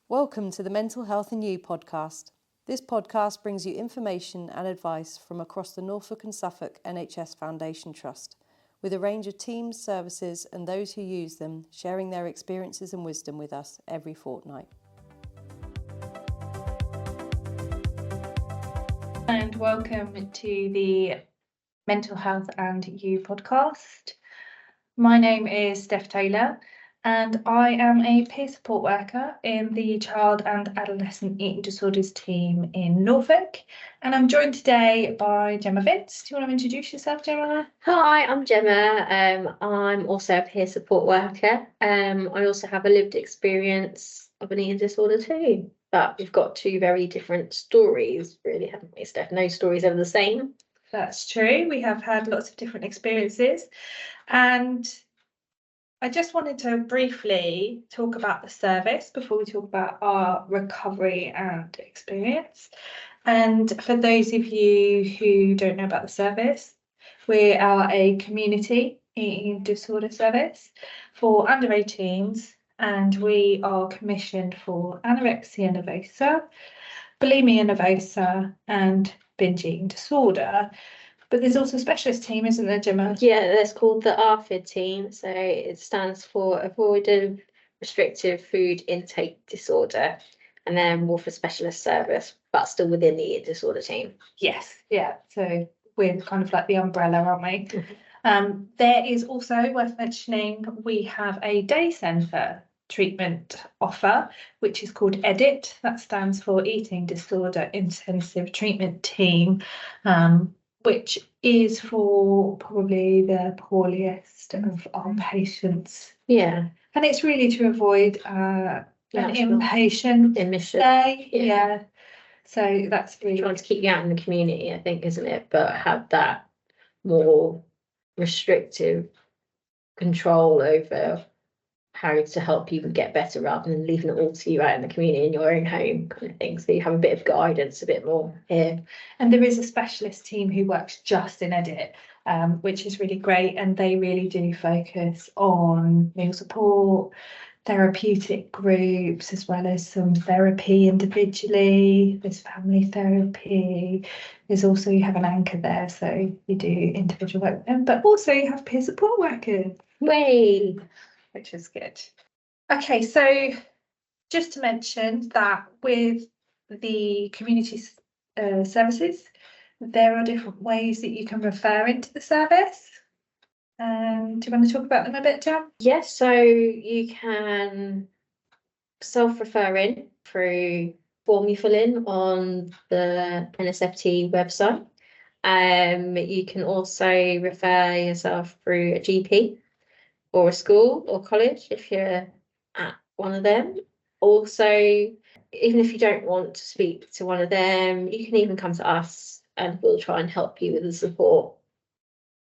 Welcome to the Mental Health and You podcast. This podcast brings you information and advice from across the Norfolk and Suffolk NHS Foundation Trust, with a range of teams, services and those who use them sharing their experiences and wisdom with us every fortnight. And welcome to the Mental Health and You podcast. My name is Steph Taylor and I am a peer support worker in the Child and Adolescent Eating Disorders team in Norfolk. And I'm joined today by Gemma Vince. Do you want to introduce yourself, Gemma? Hi, I'm Gemma. I'm also a peer support worker. I also have a lived experience of an eating disorder too. But we've got two very different stories, really, haven't we, Steph? No stories are the same. That's true. We have had lots of different experiences. And I just wanted to briefly talk about the service before we talk about our recovery and experience. And for those of you who don't know about the service, we are a community eating disorder service for under 18s, and we are commissioned for anorexia nervosa, bulimia nervosa, and binge eating disorder. But there's also a specialist team, isn't there, Gemma? Yeah, that's called the ARFID team. So it stands for Avoided Restrictive Food Intake Disorder. And then more for specialist service, but still within the eating disorder team. Yes, yeah. So we're kind of like the umbrella, aren't we? There is also worth mentioning, we have a day centre treatment offer, which is called EDIT. That stands for Eating Disorder Intensive Treatment Team, which is for probably the poorest of our patients. Yeah. And it's really to avoid an inpatient admission day. Yeah. So that's really trying to keep you out in the community, I think, isn't it? But have that more restrictive control over how to help you get better rather than leaving it all to you out in the community in your own home kind of thing. So you have a bit of guidance, a bit more here. And there is a specialist team who works just in EDIT, which is really great. And they really do focus on meal support, therapeutic groups, as well as some therapy individually. There's family therapy. There's also, you have an anchor there, so you do individual work with them, but also you have peer support workers. Way. Which is good. Okay, so just to mention that with the community services, there are different ways that you can refer into the service. Do you want to talk about them a bit, Jan? Yes, so you can self-refer in through form you fill in on the NSFT website. You can also refer yourself through a GP or a school or college if you're at one of them. Also, even if you don't want to speak to one of them, you can even come to us and we'll try and help you with the support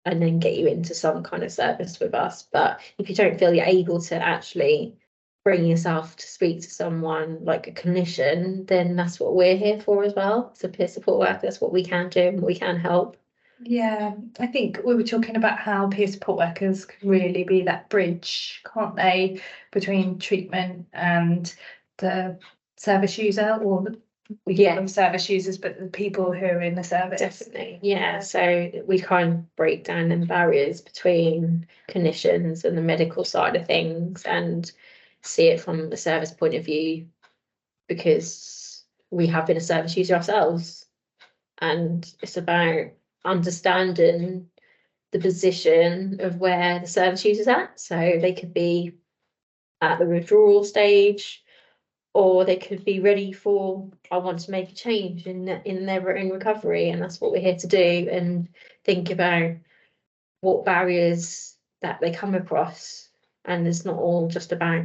and then get you into some kind of service with us. But if you don't feel you're able to actually bring yourself to speak to someone like a clinician, then that's what we're here for as well. So peer support work, that's what we can do and we can help. Yeah, I think we were talking about how peer support workers can really be that bridge, can't they, between treatment and the service user, or we call them service users, but the people who are in the service. Definitely, yeah. So we kind of break down the barriers between clinicians and the medical side of things and see it from the service point of view, because we have been a service user ourselves, and it's about understanding the position of where the service user's at. So they could be at the withdrawal stage, or they could be ready for, I want to make a change in their own recovery, and that's what we're here to do, and think about what barriers that they come across. And it's not all just about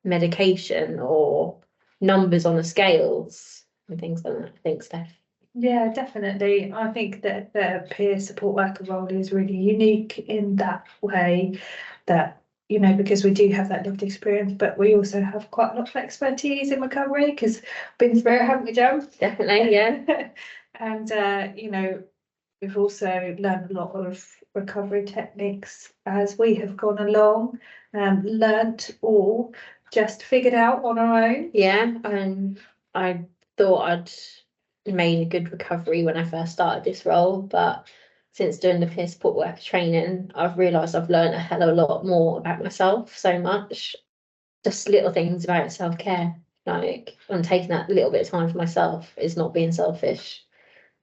medication or numbers on the scales and things like that. Thanks, Steph. Yeah, definitely. I think that the peer support worker role is really unique in that way, that, you know, because we do have that lived experience, but we also have quite a lot of expertise in recovery because we've been through it, haven't we, Jem? Definitely, yeah. And, you know, we've also learned a lot of recovery techniques as we have gone along, learnt all, just figured out on our own? Yeah, I thought I'd made a good recovery when I first started this role, but since doing the peer support worker training, I've realised I've learned a hell of a lot more about myself, so much. Just little things about self-care, like I'm taking that little bit of time for myself is not being selfish,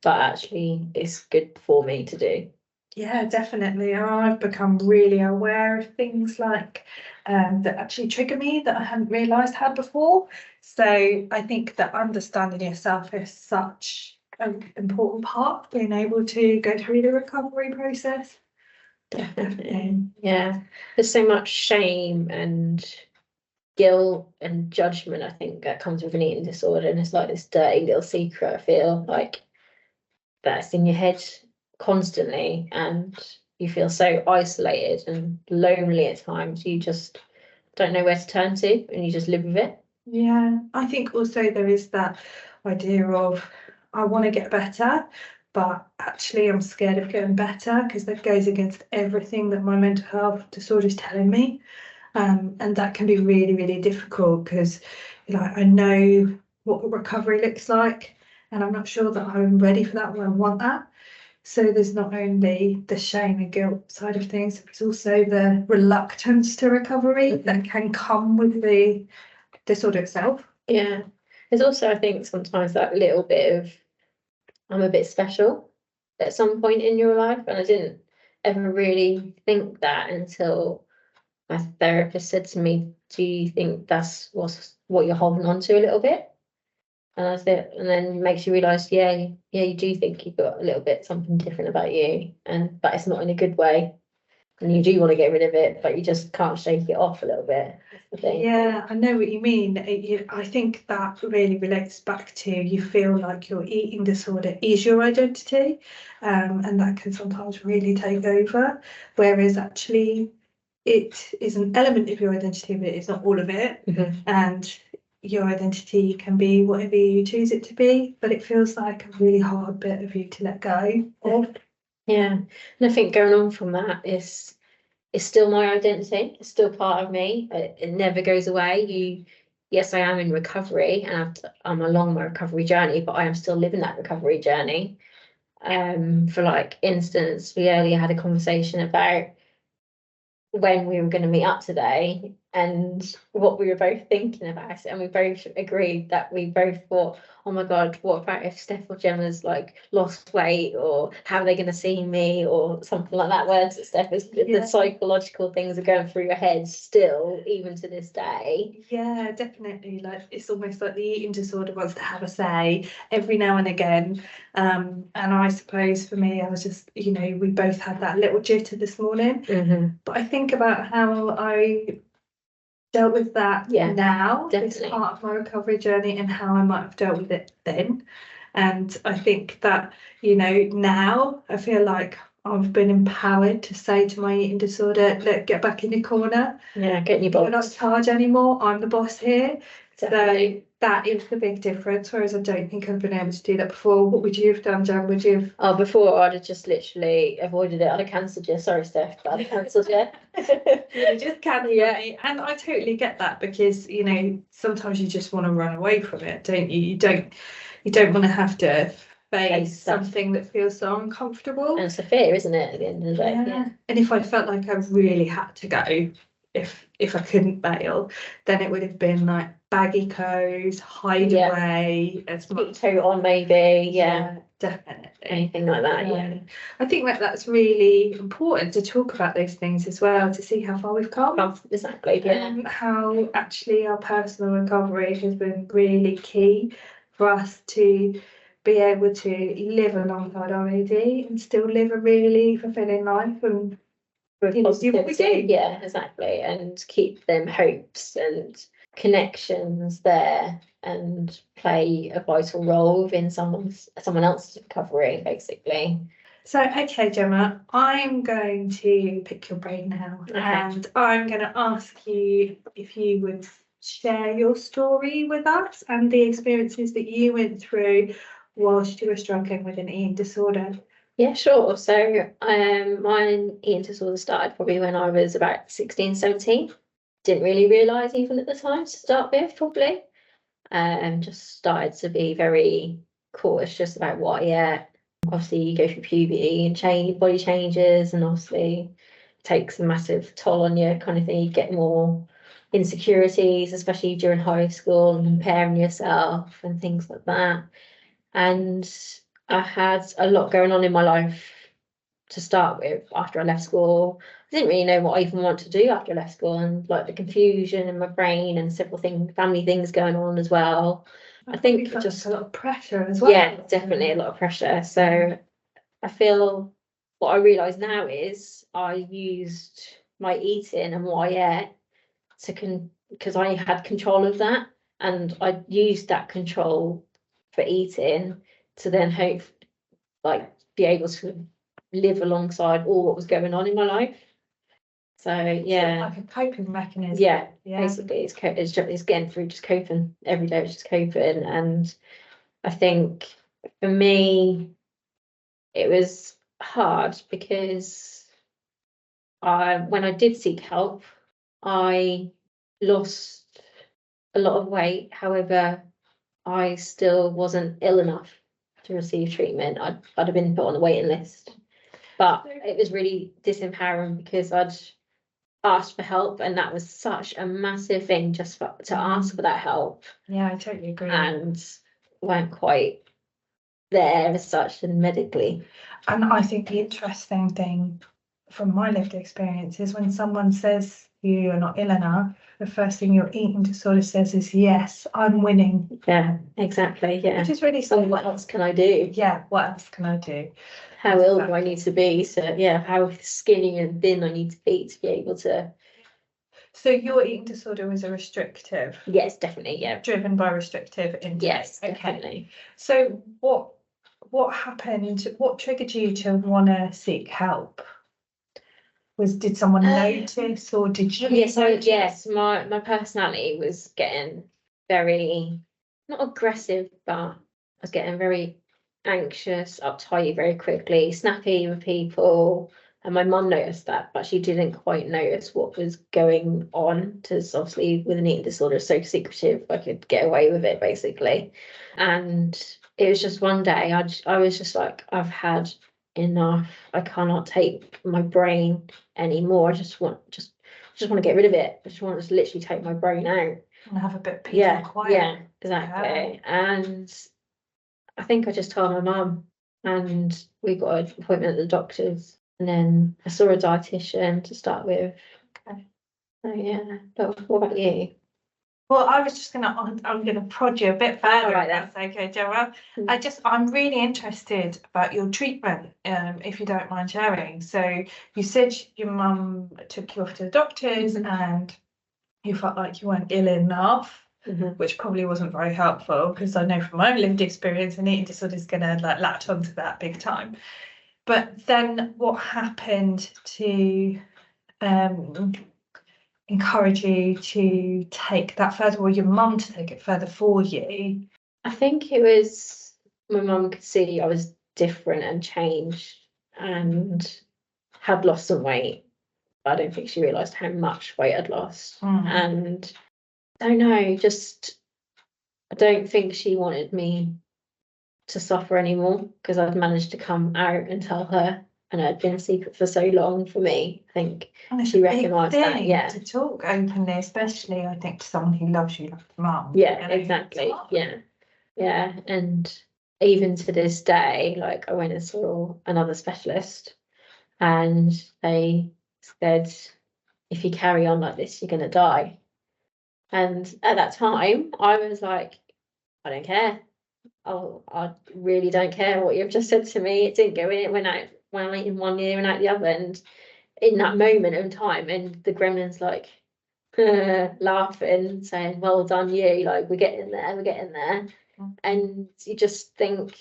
but actually it's good for me to do. Yeah, definitely. I've become really aware of things like that actually trigger me that I hadn't realised had before. So I think that understanding yourself is such an important part of being able to go through the recovery process. Definitely. Yeah, there's so much shame and guilt and judgment, I think, that comes with an eating disorder, and it's like this dirty little secret, I feel like, that's in your head constantly, and you feel so isolated and lonely at times. You just don't know where to turn to, and you just live with it. Yeah, I think also there is that idea of I want to get better, but actually I'm scared of getting better because that goes against everything that my mental health disorder is telling me. And that can be really, really difficult because like I know what recovery looks like, and I'm not sure that I'm ready for that or I want that. So there's not only the shame and guilt side of things, there's also the reluctance to recovery that can come with the disorder itself. Yeah, there's also, I think, sometimes that little bit of I'm a bit special at some point in your life, and I didn't ever really think that until my therapist said to me, "Do you think that's what you're holding on to a little bit?" And I said, and then makes you realise, yeah, you do think you've got a little bit something different about you, and but it's not in a good way. And you do want to get rid of it, but you just can't shake it off a little bit. That's the thing. Yeah, I know what you mean. I think that really relates back to you feel like your eating disorder is your identity, and that can sometimes really take over. Whereas actually, it is an element of your identity, but it's not all of it. Mhm. And your identity can be whatever you choose it to be, but it feels like a really hard bit of you to let go of. Yeah, and I think going on from that is it's still my identity. It's still part of me. It never goes away. Yes, I am in recovery, and I'm along my recovery journey, but I am still living that recovery journey. For like instance, we earlier had a conversation about when we were going to meet up today and what we were both thinking about it, and we both agreed that we both thought, oh my god, what about if Steph or Gemma's like lost weight, or how are they going to see me, or something like that. Words that Steph is Yeah. The psychological things are going through your head still, even to this day. Yeah, definitely. Like it's almost like the eating disorder wants to have a say every now and again. And I suppose for me, I was just, we both had that little jitter this morning. Mm-hmm. But I think about how I dealt with that now, definitely. It's part of my recovery journey, and how I might have dealt with it then. And I think that, now I feel like I've been empowered to say to my eating disorder, look, get back in your corner. Yeah, get in your You're not in box. charge anymore. I'm the boss here. Definitely. So that is the big difference. Whereas I don't think I've been able to do that before. What would you have done, Jan? Would you have? Oh, before I'd have just literally avoided it. I'd have cancelled you. Sorry, Steph, but I'd have cancelled you. You just cancel me. And I totally get that because, sometimes you just want to run away from it, don't you? You don't want to have to face something that feels so uncomfortable. And it's a fear, isn't it, at the end of the day? Yeah. And if I felt like I really had to go, if I couldn't bail, then it would have been like baggy clothes, hide away, as much Toe on maybe, definitely. Anything like that, yeah. I think that's really important to talk about those things as well, to see how far we've come. Exactly, yeah. How actually our personal recovery has been really key for us to be able to live alongside our AD and still live a really fulfilling life and do what we do. Yeah, exactly. And keep them hopes and connections there, and play a vital role within someone else's recovery, basically. So, okay, Gemma, I'm going to pick your brain now, and I'm going to ask you if you would share your story with us and the experiences that you went through whilst you were struggling with an eating disorder. Yeah, sure. So my eating disorder started probably when I was about 16, 17. didn't really realise even at the time to start with, probably. Just started to be very cautious just about what I ate. Obviously, you go through puberty and change, body changes, and obviously takes a massive toll on you, kind of thing. You get more insecurities, especially during high school, and comparing yourself and things like that. And I had a lot going on in my life to start with after I left school. I didn't really know what I even wanted to do after I left school, and like the confusion in my brain and several things, family things going on as well. I think just a lot of pressure as well. Yeah, definitely a lot of pressure. So I feel what I realise now is I used my eating and what I ate because I had control of that, and I used that control for eating to then hope be able to live alongside all what was going on in my life. So yeah, like a coping mechanism. Yeah, basically it's getting through, just coping every day. It's just coping, and I think for me it was hard because when I did seek help, I lost a lot of weight. However, I still wasn't ill enough to receive treatment. I'd have been put on the waiting list. But it was really disempowering because I'd asked for help, and that was such a massive thing just to ask for that help. Yeah, I totally agree. And weren't quite there as such and medically. And I think the interesting thing from my lived experience is when someone says you're not ill enough, the first thing your eating disorder says is, yes, I'm winning. Yeah, exactly. Yeah. Which is really So what else can I do? Yeah, what else can I do? How ill do I need to be? So yeah, how skinny and thin I need to be able to. So your eating disorder was a restrictive? Yes, definitely. Yeah. Driven by restrictive intake? Yes, okay. Definitely. So what happened? What triggered you to want to seek help? Did someone notice, or did you? Yes, my personality was getting very, not aggressive, but I was getting very anxious, uptight very quickly, snappy with people. And my mum noticed that, but she didn't quite notice what was going on, because obviously with an eating disorder, it's so secretive, I could get away with it basically. And it was just one day, I was just like, I've had enough. I cannot take my brain anymore. I just want to get rid of it. I just want to literally take my brain out and have a bit of peace and quiet. Yeah, exactly. Yeah. And I think I just told my mum, and we got an appointment at the doctor's, and then I saw a dietitian to start with. Okay. So yeah. But what about you? Well, I'm gonna prod you a bit further. Right, that's okay, Gemma. I'm really interested about your treatment, if you don't mind sharing. So you said your mum took you off to the doctors, and you felt like you weren't ill enough, which probably wasn't very helpful, because I know from my own lived experience, an eating disorder is gonna latch onto that big time. But then what happened to encourage you to take that further, or your mum to take it further for you? I think it was my mum could see I was different and changed and had lost some weight. I don't think she realised how much weight I'd lost. And I don't know, I don't think she wanted me to suffer anymore, because I'd managed to come out and tell her, and it had been a secret for so long for me. I think she recognised that. Yeah, to talk openly, especially I think to someone who loves you like your mum. Yeah, exactly. Yeah. And even to this day, like I went and saw another specialist, and they said, if you carry on like this, you're gonna die. And at that time, I was like, I don't care. I really don't care what you've just said to me. It didn't go in, it went out, went in one ear and out the other. And in that moment of time, and the gremlin's like laughing, saying, well done you, like we're getting there. And you just think,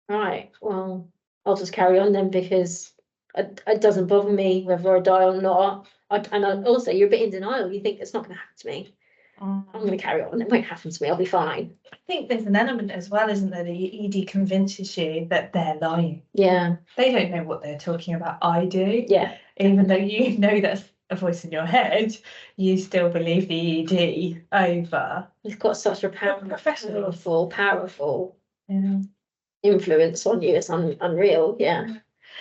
right, well, I'll just carry on then, because it doesn't bother me whether I die or not. Also, you're a bit in denial. You think it's not going to happen to me. I'm going to carry on. It won't happen to me. I'll be fine. I think there's an element as well, isn't there? The ED convinces you that they're lying. Yeah. They don't know what they're talking about. I do. Yeah. Even though you know that's a voice in your head, you still believe the ED over. It's got such a powerful Yeah. influence on you. It's unreal. Yeah.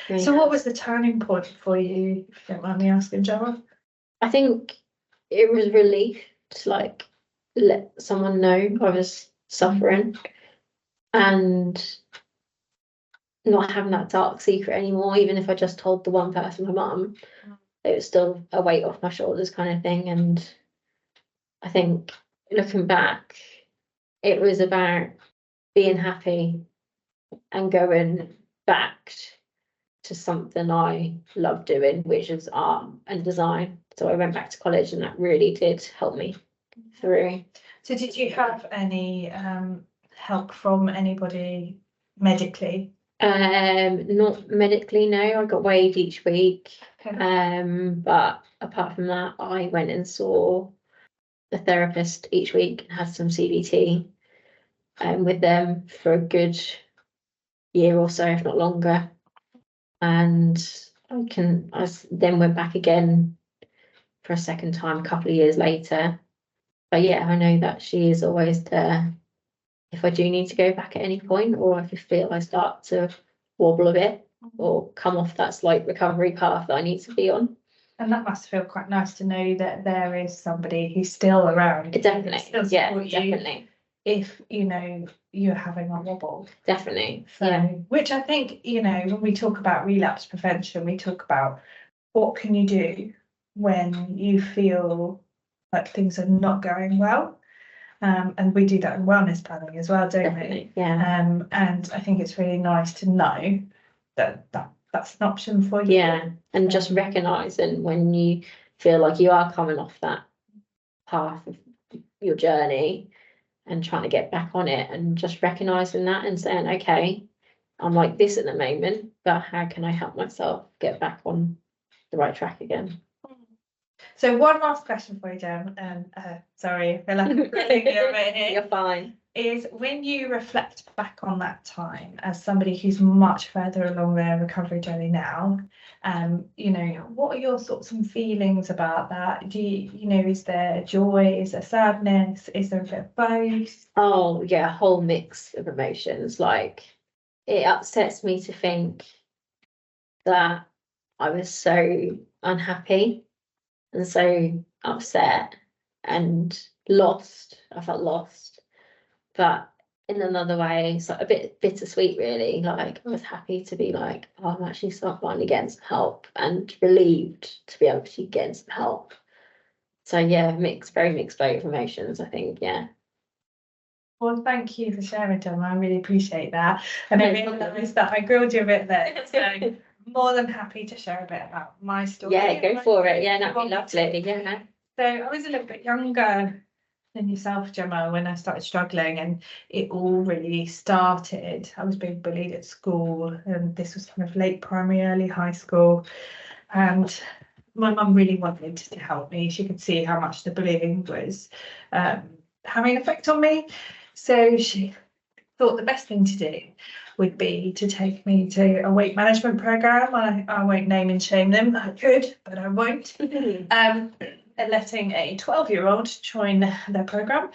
Really So what has. was the turning point for you, if you don't mind me asking, Gemma? I think it was relief to like let someone know I was suffering and not having that dark secret anymore. Even if I just told the one person, my mum, it was still a weight off my shoulders kind of thing. And I think looking back, it was about being happy and going back to something I love doing, which is art and design. So I went back to college and that really did help me through. So did you have any help from anybody medically? Not medically, no. I got weighed each week. Okay. But apart from that, I went and saw a therapist each week and had some CBT with them for a good year or so, if not longer. And I then went back again for a second time a couple of years later. But yeah, I know that she is always there if I do need to go back at any point, or if I feel I start to wobble a bit or come off that slight recovery path that I need to be on. And that must feel quite nice to know that there is somebody who's still around. Definitely, Still yeah, support you definitely. If you know you're having a wobble. Definitely. So, yeah. Which I think, you know, when we talk about relapse prevention, we talk about what can you do when you feel like things are not going well. And we do that in wellness planning as well, don't Definitely, we? yeah. And I think it's really nice to know that that's an option for you. Yeah, and just recognising when you feel like you are coming off that path of your journey and trying to get back on it, and just recognising that and saying, okay, I'm like this at the moment, but how can I help myself get back on the right track again? So one last question for you, Jem, and sorry, I feel like I'm grilling you a bit here. You're fine. Is when you reflect back on that time as somebody who's much further along their recovery journey now, you know, what are your thoughts and feelings about that? Do you know, is there joy, is there sadness, is there a bit of both? Oh yeah, a whole mix of emotions. Like it upsets me to think that I was so unhappy and so upset and lost. I felt lost. But in another way, it's like a bit bittersweet, really. Like I was happy to be like, oh, I'm actually finally getting some help, and relieved to be able to get some help. So yeah, very mixed boat of emotions, I think. Yeah. Well, thank you for sharing, Gemma. I really appreciate that. And I realised that I grilled you a bit there. So more than happy to share a bit about my story. Yeah, go for it. Yeah, that'd be lovely. Yeah. So I was a little bit younger than yourself, Gemma, when I started struggling, and it all really started. I was being bullied at school, and this was kind of late primary, early high school. And my mum really wanted to help me. She could see how much the bullying was having an effect on me. So she thought the best thing to do would be to take me to a weight management program. I won't name and shame them. I could, but I won't. Letting a 12-year-old join their program.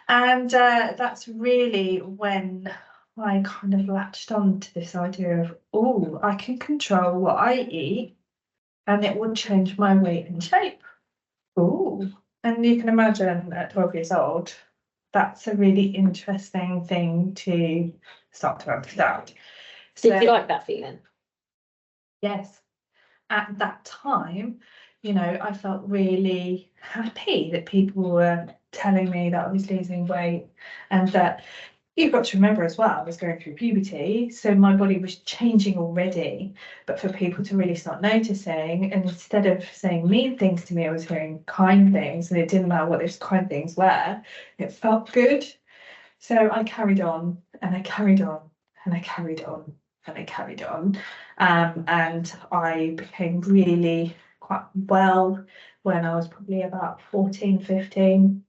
And that's really when I kind of latched on to this idea of, oh, I can control what I eat and it will change my weight and shape. Oh, and you can imagine at 12 years old, that's a really interesting thing to start to understand. Did you like that feeling? Yes. At that time, you know, I felt really happy that people were telling me that I was losing weight, and that you've got to remember as well, I was going through puberty, so my body was changing already. But for people to really start noticing, and instead of saying mean things to me, I was hearing kind things, and it didn't matter what those kind things were, it felt good. So I carried on, and I carried on, and I carried on, and I carried on. And I became really quite well when I was probably about 14, 15.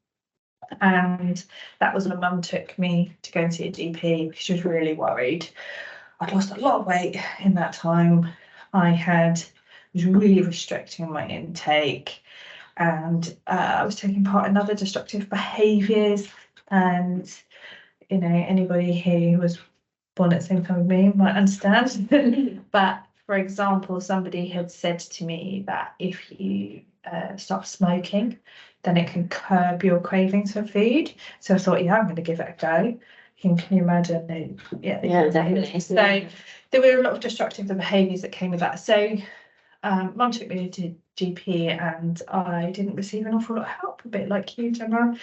And that was when mum took me to go and see a GP because she was really worried. I'd lost a lot of weight in that time. I had was really restricting my intake, and I was taking part in other destructive behaviours. And anybody who was born at the same time with me might understand. But for example, somebody had said to me that if you stop smoking, then it can curb your cravings for food. So I thought, yeah, I'm going to give it a go. Can you imagine? Yeah, definitely. So there were a lot of destructive behaviours that came with that. So Mum took me to GP, and I didn't receive an awful lot of help, a bit like you, Gemma.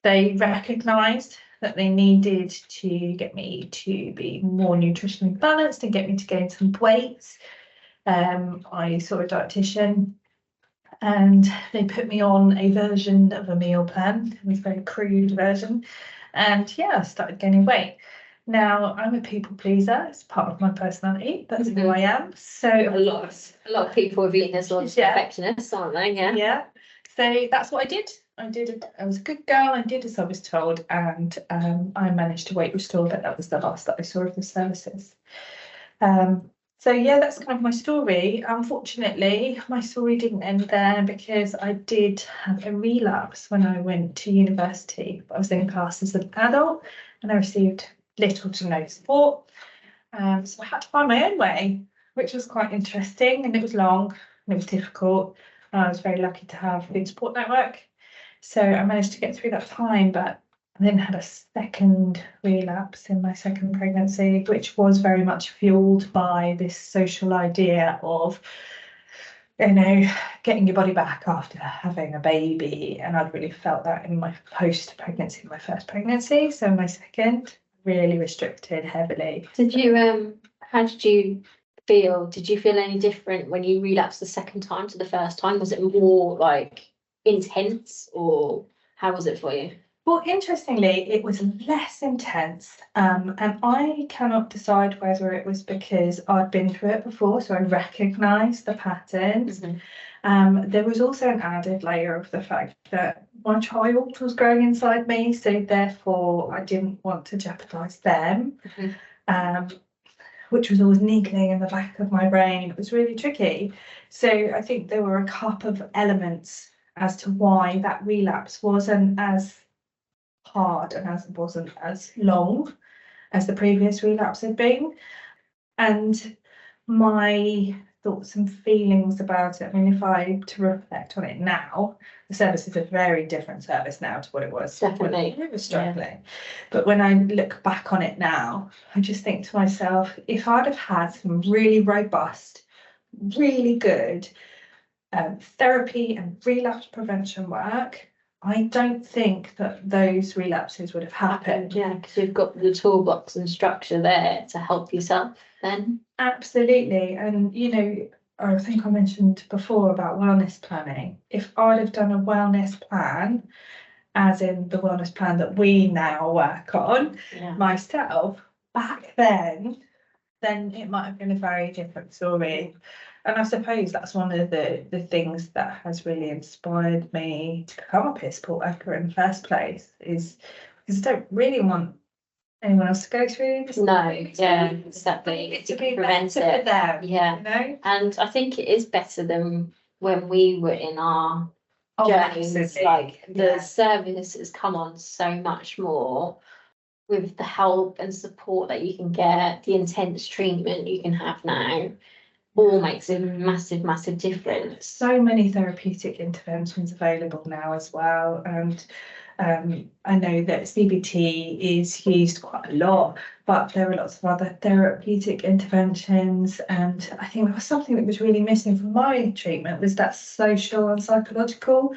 They recognised that they needed to get me to be more nutritionally balanced and get me to gain some weight. I saw a dietitian, and they put me on a version of a meal plan. It was a very crude version, and yeah, I started gaining weight. Now I'm a people pleaser. It's part of my personality. That's who I am. So a lot of people with eaters are perfectionists, aren't they? Yeah. So that's what I did. I was a good girl. I did as I was told, and I managed to weight restore. But that was the last that I saw of the services. So yeah, that's kind of my story. Unfortunately, my story didn't end there, because I did have a relapse when I went to university. I was in class as an adult, and I received little to no support. So I had to find my own way, which was quite interesting, and it was long and it was difficult. I was very lucky to have a good support network. So I managed to get through that time, but I then had a second relapse in my second pregnancy, which was very much fueled by this social idea of, getting your body back after having a baby. And I'd really felt that in my post-pregnancy, my first pregnancy. So my second, really restricted heavily. How did you feel? Did you feel any different when you relapsed the second time to the first time? Was it more like intense, or how was it for you? Well, interestingly, it was less intense, and I cannot decide whether it was because I'd been through it before, so I recognised the patterns. There was also an added layer of the fact that my child was growing inside me, so therefore I didn't want to jeopardise them, which was always niggling in the back of my brain. It was really tricky. So I think there were a couple of elements as to why that relapse wasn't as hard and wasn't as long as the previous relapse had been. And my thoughts and feelings about it, I mean, if I to reflect on it now, the service is a very different service now to what it was. Definitely. When we were struggling. Yeah. But when I look back on it now, I just think to myself, if I'd have had some really robust, really good therapy and relapse prevention work, I don't think that those relapses would have happened. Yeah, because you've got the toolbox and structure there to help yourself then. Absolutely. And, I think I mentioned before about wellness planning. If I'd have done a wellness plan, as in the wellness plan that we now work on, myself, back then it might have been a very different story. And I suppose that's one of the things that has really inspired me to become a peer support worker in the first place, is because I don't really want anyone else to go through this. No, yeah, exactly. To be prevent better for them, yeah. And I think it is better than when we were in our journeys. Absolutely. Like the service has come on so much more, with the help and support that you can get, the intense treatment you can have now, all makes a massive difference. So many therapeutic interventions available now as well, and I know that CBT is used quite a lot, but there are lots of other therapeutic interventions, and I think there was something that was really missing from my treatment, was that social and psychological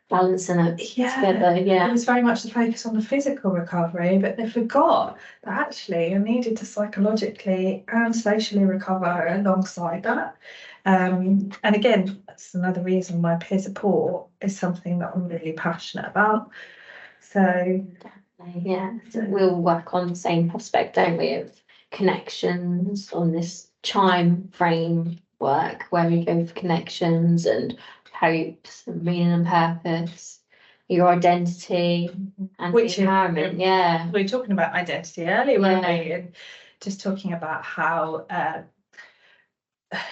balancing it together. It was very much the focus on the physical recovery, but they forgot that actually I needed to psychologically and socially recover alongside that. And again, that's another reason why peer support is something that I'm really passionate about. So we'll work on the same prospect, don't we, of connections on this chime framework, where we go for connections and hopes and meaning and purpose, your identity and empowerment. We were talking about identity earlier, weren't we? And just talking about how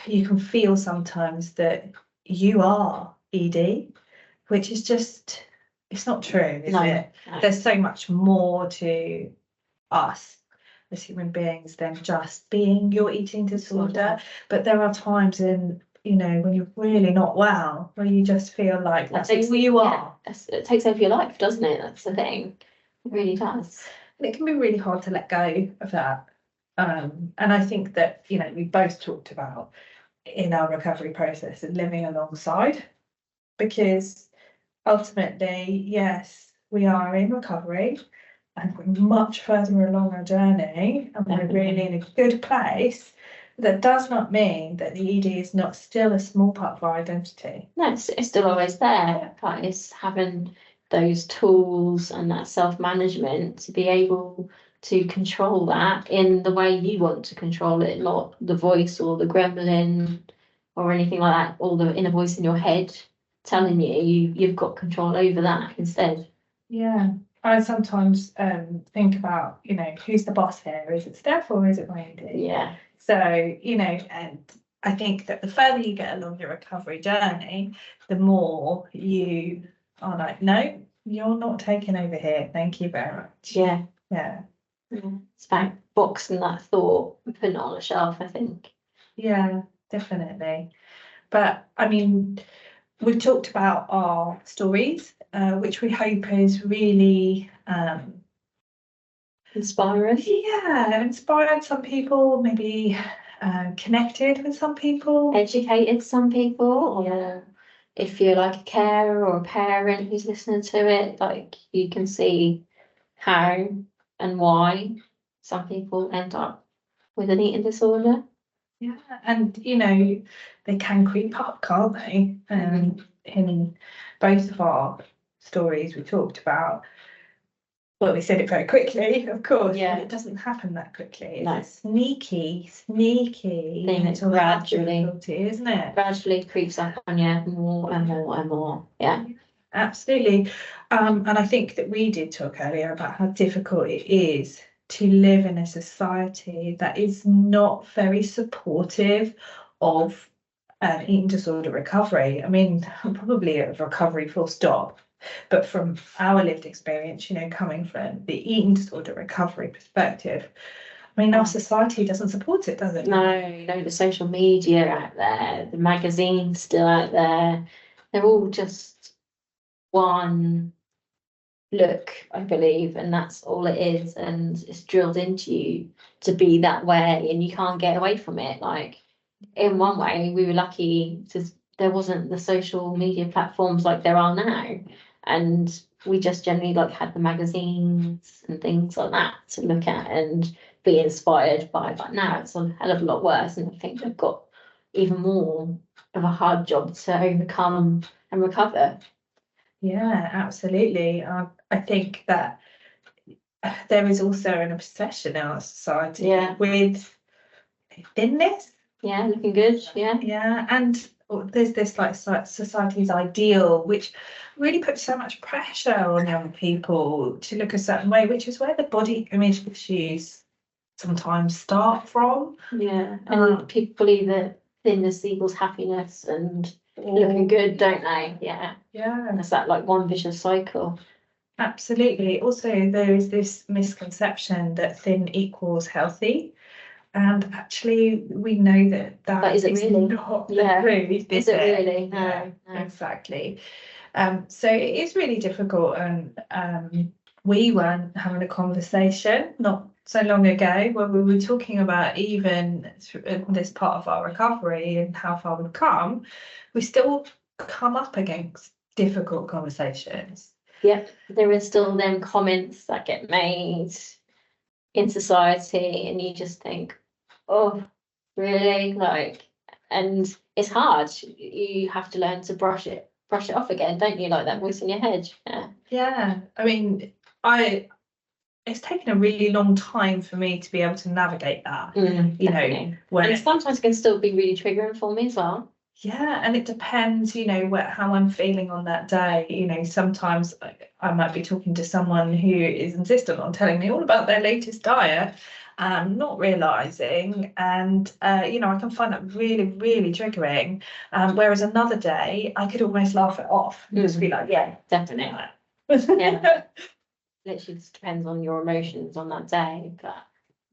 you can feel sometimes that you are ED, which is just, it's not true, is it? No. There's so much more to us as human beings than just being your eating disorder. But there are times in, when you're really not well, where you just feel like that's who you are. It takes over your life, doesn't it? That's the thing. It really does. And it can be really hard to let go of that. And I think that, we both talked about in our recovery process and living alongside, because ultimately, yes, we are in recovery and we're much further along our journey and we're really in a good place. That does not mean that the ED is not still a small part of our identity. No, it's still always there, but it's having those tools and that self-management to be able to control that in the way you want to control it, not the voice or the gremlin or anything like that, or the inner voice in your head telling you've got control over that instead. Yeah, I sometimes think about, who's the boss here? Is it Steph or is it my ED? Yeah. So, and I think that the further you get along your recovery journey, the more you are like, no, you're not taking over here. Thank you very much. Yeah. Yeah. It's about boxing that thought and putting it on a shelf, I think. Yeah, definitely. But I mean, we've talked about our stories, which we hope is really Inspiring. yeah, inspired some people, maybe connected with some people. Educated some people, or if you're like a carer or a parent who's listening to it, like you can see how and why some people end up with an eating disorder. Yeah, and they can creep up, can't they? In both of our stories we talked about, well, we said it very quickly, of course, but it doesn't happen that quickly. It's a sneaky thing that difficulty, isn't it? Gradually creeps up on you more and more and more. Yeah. Absolutely. And I think that we did talk earlier about how difficult it is to live in a society that is not very supportive of eating disorder recovery. I mean, probably of recovery full stop. But from our lived experience, coming from the eating disorder recovery perspective, I mean, our society doesn't support it, does it? No, the social media out there, the magazines still out there, they're all just one look, I believe, and that's all it is, and it's drilled into you to be that way, and you can't get away from it. Like, in one way, we were lucky to there wasn't the social media platforms like there are now, and we just generally like had the magazines and things like that to look at and be inspired by. But now it's a hell of a lot worse, and I think they've got even more of a hard job to overcome and recover. Yeah, absolutely. I think that there is also an obsession in our society with thinness. Yeah, looking good. Yeah. Yeah, and there's this like society's ideal, which really puts so much pressure on young people to look a certain way, which is where the body image issues sometimes start from. Yeah, and people believe that thinness equals happiness and looking good, don't they? Yeah. Yeah. And it's that like one vicious cycle. Absolutely. Also, there is this misconception that thin equals healthy. And actually, we know that is it really not the truth. Is it really? No, exactly. So it is really difficult, and we were having a conversation not so long ago where we were talking about even this part of our recovery and how far we've come. We still come up against difficult conversations. Yeah, there is still them comments that get made in society, and you just think, oh, really? Like, and it's hard. You have to learn to brush it off again, don't you? Like that voice in your head. Yeah. I mean, it's taken a really long time for me to be able to navigate that. Definitely. When and sometimes it can still be really triggering for me as well. Yeah, and it depends, you know, how I'm feeling on that day. You know, sometimes I might be talking to someone who is insistent on telling me all about their latest diet, not realizing, and you know, I can find that really, really triggering. Whereas another day, I could almost laugh it off and just be like, yeah, Definitely. Yeah. Literally just depends on your emotions on that day, but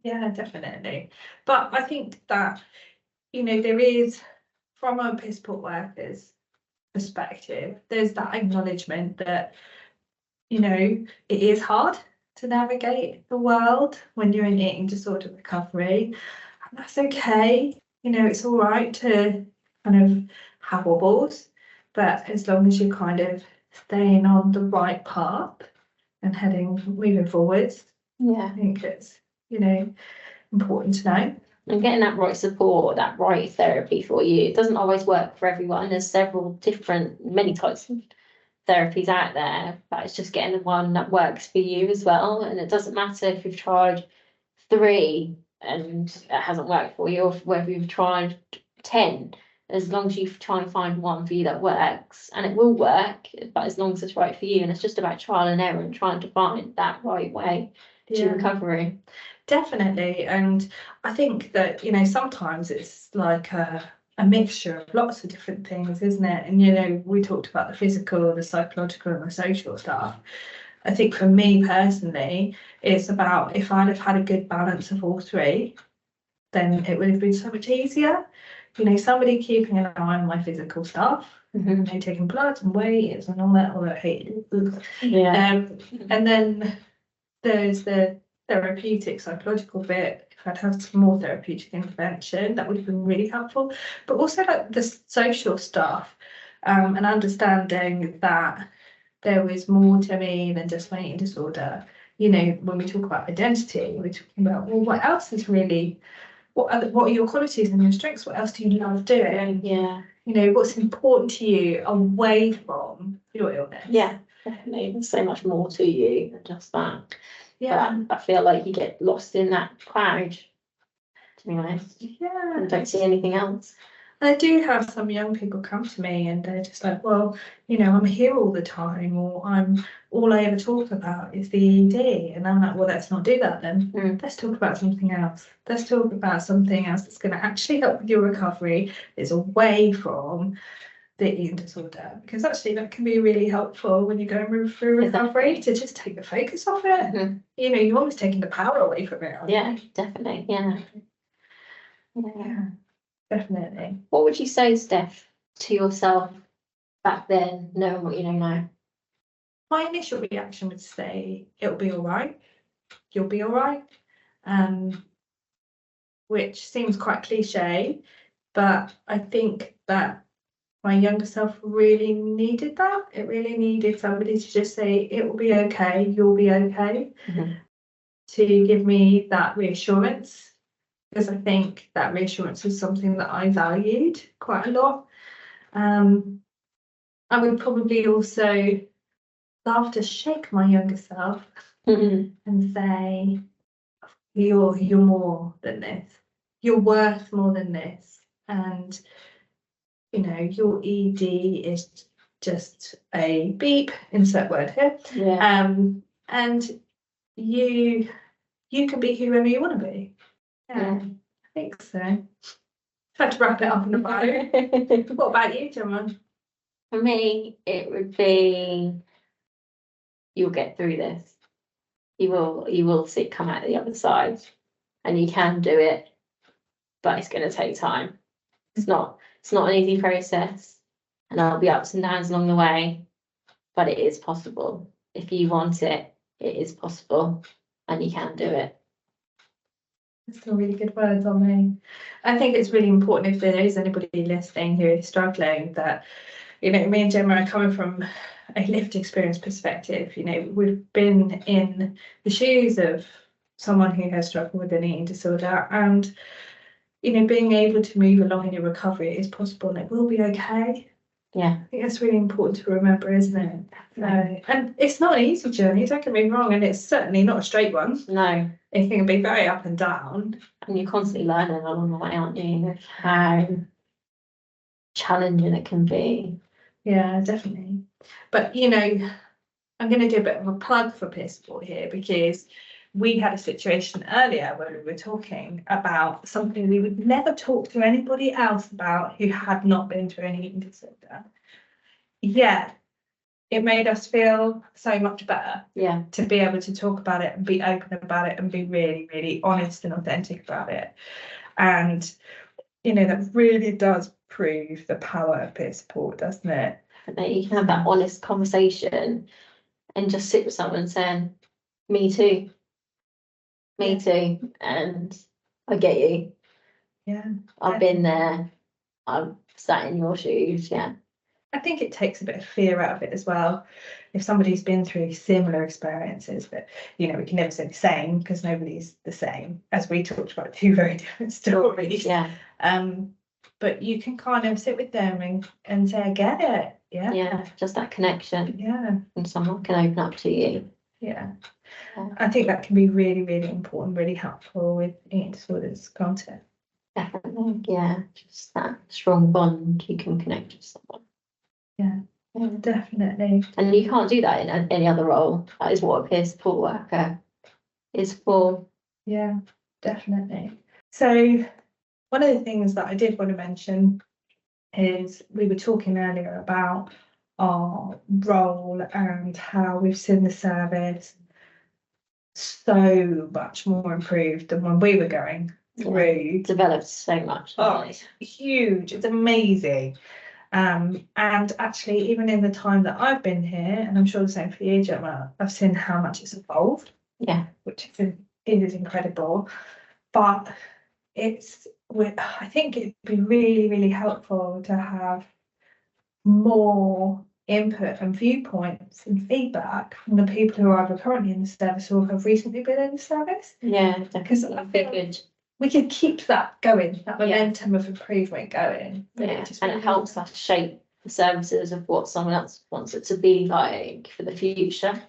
yeah, definitely. But I think that, you know, there is, from a piss poor workers perspective, there's that acknowledgement that, you know, it is hard to navigate the world when you're in eating disorder recovery, and that's okay. You know, it's all right to kind of have wobbles, but as long as you're kind of staying on the right path and moving forwards, I think it's, you know, important to know. And getting that right support, that right therapy for you, it doesn't always work for everyone. There's several different, many types of therapies out there, but it's just getting the one that works for you as well. And it doesn't matter if you've tried 3 and it hasn't worked for you, or whether you've tried 10. As long as you try and find one for you that works, and it will work, but as long as it's right for you, and it's just about trial and error and trying to find that right way to recovery. Definitely. And I think that, you know, sometimes it's like a mixture of lots of different things, isn't it? And, you know, we talked about the physical, the psychological, and the social stuff. I think for me personally, it's about, if I'd have had a good balance of all 3, then it would have been so much easier. You know, somebody keeping an eye on my physical stuff, you know, taking blood and weights and all that, although I hate it. And then there's the therapeutic psychological bit. If I'd had some more therapeutic intervention, that would have been really helpful. But also like the social stuff, and understanding that there was more to me than just my eating disorder. You know, when we talk about identity, we're talking about, well, what else is really, what are your qualities and your strengths? What else do you love doing? Yeah. You know, what's important to you away from your illness? Yeah, definitely. There's so much more to you than just that. Yeah. But I feel like you get lost in that crowd, to be honest. Yeah. And don't see anything else. I do have some young people come to me and they're just like, well, you know, I'm here all the time, or all I ever talk about is the ED. And I'm like, well, let's not do that then. Let's talk about something else. Let's talk about something else that's going to actually help with your recovery. It's away from the eating disorder, because actually that can be really helpful when you're going through recovery, to just take the focus off it. You know, you're almost taking the power away from it. Yeah, definitely. Yeah. Definitely. What would you say, Steph, to yourself back then, knowing what you know now? My initial reaction would say, it'll be all right. You'll be all right. Which seems quite cliche, but I think that my younger self really needed that. It really needed somebody to just say, it will be okay, you'll be okay. To give me that reassurance, because I think that reassurance is something that I valued quite a lot. I would probably also love to shake my younger self and say, you're more than this. You're worth more than this. And, you know, your ED is just a beep, insert word here. And you can be whoever you want to be. Yeah. I think so. Had to wrap it up in a bow. What about you, Gemma? For me, it would be, you'll get through this. You will see come out the other side, and you can do it, but it's going to take time. It's not an easy process, and there'll be ups and downs along the way, but it is possible. If you want it, it is possible, and you can do it. That's some really good words on me. I think it's really important, if there is anybody listening who is struggling, that, you know, me and Gemma are coming from a lived experience perspective. You know, we've been in the shoes of someone who has struggled with an eating disorder, and, you know, being able to move along in your recovery is possible, and it will be okay. Yeah, I think that's really important to remember, isn't it? And it's not an easy journey, don't get me wrong, and it's certainly not a straight one. No. It can be very up and down. And you're constantly learning along the way, aren't you? How challenging it can be. Yeah, definitely. But I'm going to do a bit of a plug for peer support here, because we had a situation earlier where we were talking about something we would never talk to anybody else about who had not been through an eating disorder. Yeah, it made us feel so much better to be able to talk about it and be open about it and be really, really honest and authentic about it. And, that really does prove the power of peer support, doesn't it? You can have that honest conversation and just sit with someone saying, me too, and I get you. Yeah. I've been there, I've sat in your shoes, I think it takes a bit of fear out of it as well. If somebody's been through similar experiences, but we can never say the same, because nobody's the same, as we talked about, two very different stories. But you can kind of sit with them and say, I get it. Yeah, just that connection. Yeah. And someone can open up to you. Yeah. I think that can be really, really important, really helpful with eating disorders, can't it? Definitely, yeah. Just that strong bond, you can connect with someone. Yeah, definitely. And you can't do that in any other role. That is what a peer support worker is for. Yeah, definitely. So one of the things that I did want to mention is we were talking earlier about our role and how we've seen the service so much more improved than when we were going through. Developed so much. Oh, it's huge. It's amazing. And actually, even in the time that I've been here, and I'm sure the same for you, Gemma, I've seen how much it's evolved. Yeah. Which is incredible. But I think it'd be really, really helpful to have more input and viewpoints and feedback from the people who are either currently in the service or have recently been in the service. Yeah, because I figured we could keep that going, that momentum of improvement going. Yeah, and it helps us shape the services of what someone else wants it to be like for the future.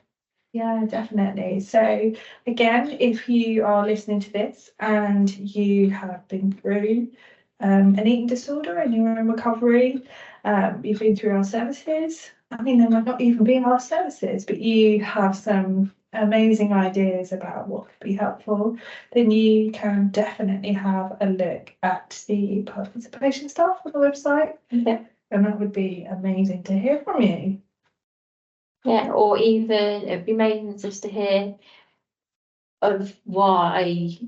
Yeah, definitely. So again, if you are listening to this and you have been through an eating disorder and you're in recovery, you've been through our services. I mean, they might not even be our services, but you have some amazing ideas about what could be helpful, then you can definitely have a look at the participation stuff on the website. Yeah. And that would be amazing to hear from you. Yeah, or even it'd be amazing just to hear of why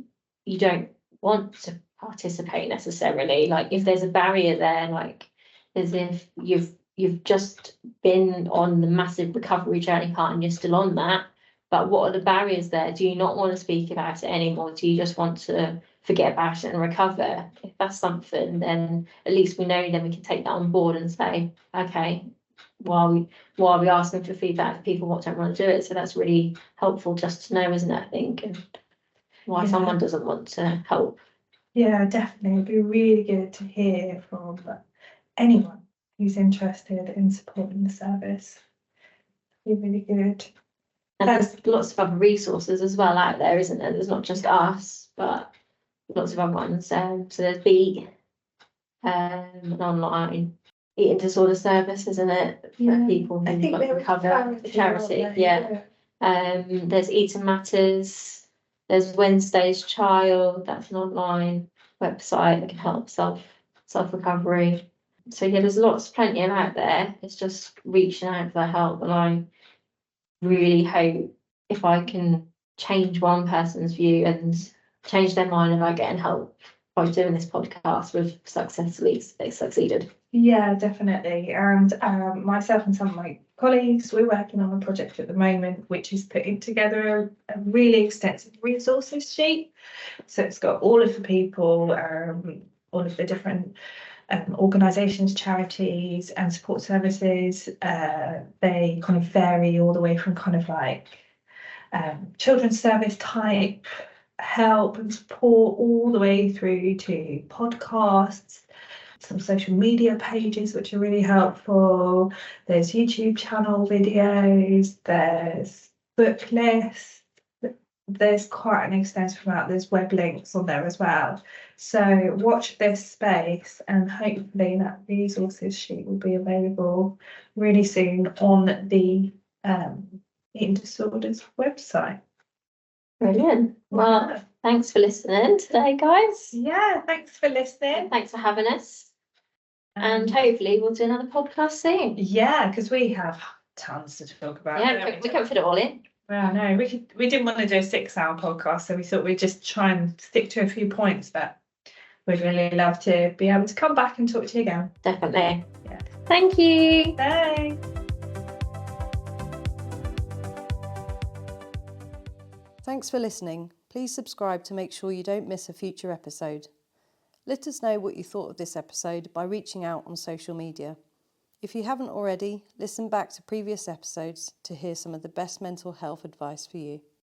you don't want to participate necessarily. Like if there's a barrier there, like as if you've just been on the massive recovery journey part and you're still on that. But what are the barriers there? Do you not want to speak about it anymore? Do you just want to forget about it and recover? If that's something, then at least we know, then we can take that on board and say, okay, why are we asking for feedback if people don't want to do it? So that's really helpful just to know, isn't it, I think, and why someone doesn't want to help. Yeah, definitely. It'd be really good to hear from anyone who's interested in supporting the service. It'd be really good. And there's lots of other resources as well out there, isn't there? There's not just us, but lots of other ones. So there's Beat, an online eating disorder service, isn't it? For people who recover, charity. There's Eating Matters, there's Wednesday's Child, that's an online website that can help self-recovery. So there's plenty of out there. It's just reaching out for help, and I really hope if I can change one person's view and change their mind about getting help by doing this podcast, we've successfully succeeded. Yeah, definitely. And myself and some of my colleagues, we're working on a project at the moment which is putting together a really extensive resources sheet. So it's got all of the people, all of the different organisations, charities and support services. They kind of vary all the way from kind of like children's service type help and support all the way through to podcasts, some social media pages which are really helpful. There's YouTube channel videos, there's book lists, there's quite an extensive amount. There's web links on there as well. So watch this space, and hopefully that resources sheet will be available really soon on the eating disorders website. Brilliant. Well, Yeah. thanks for listening today, guys. Yeah, thanks for listening. And thanks for having us. And hopefully we'll do another podcast soon. Yeah, because we have tons to talk about. Yeah, we can't fit it all in. Well, no, we didn't want to do a 6-hour podcast, so we thought we'd just try and stick to a few points, but we'd really love to be able to come back and talk to you again. Definitely. Yeah. Thank you. Bye. Thanks for listening. Please subscribe to make sure you don't miss a future episode. Let us know what you thought of this episode by reaching out on social media. If you haven't already, listen back to previous episodes to hear some of the best mental health advice for you.